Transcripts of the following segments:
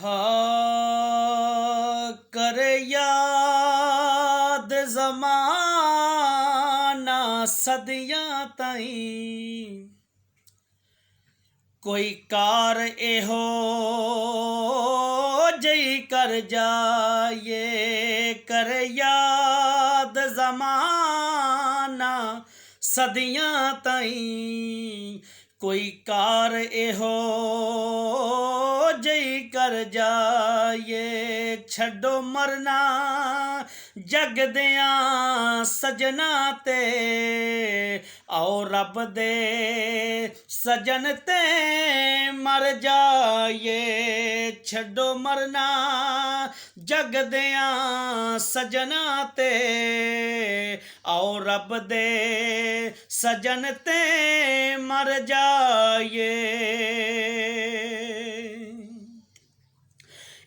हाँ कर याद ज़माना सदियां ताईं कोई कार एहो जई कर जाए कर याद ज़माना सदियां ताईं कोई कार एहो जई कर जाए छड्डो मरना जग दियां सजना ते आओ रब दे सजन ते मर जाए छड्डो मरना जग दियां सजना ते आओ रब दे सजन ते मर जाए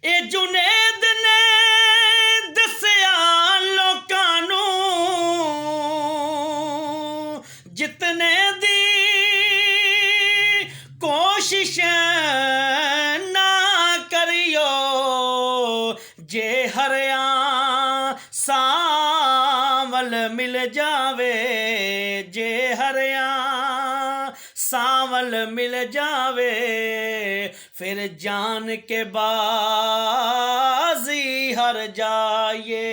ए जुनेद ने दसिया लोकां नूं जितने दी कोशिश ना करियो जे हरिया सांवल मिल जावे जे हरिया सांवल मिल जावे फिर जान के बाजी हर जाए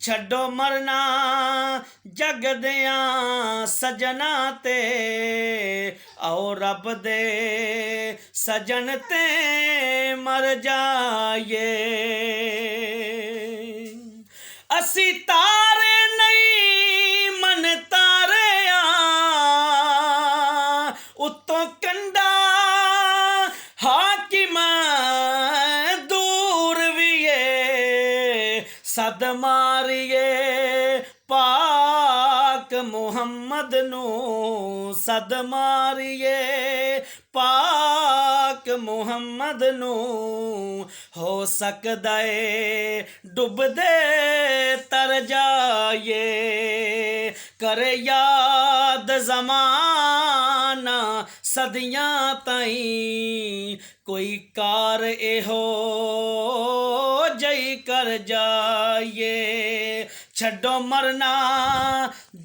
छड्डो मरना जग दियां सजना ते आओ रब दे सजन ते मर जाए असी तारे नहीं मन तारे उत्तों कंडा हाकिम दूर विए सद मारिए पाक मुहम्मद नू सद मारिए पाक मुहम्मद नू हो सकदा है डुबदे तर जाए कर याद ज़माना सदियां ताईं कोई कार एहो जई कर जाए छड्डो मरना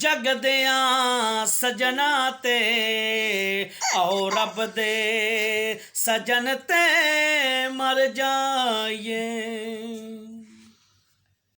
जग दियां सजना ते आओ रब दे सजन ते मर जाए।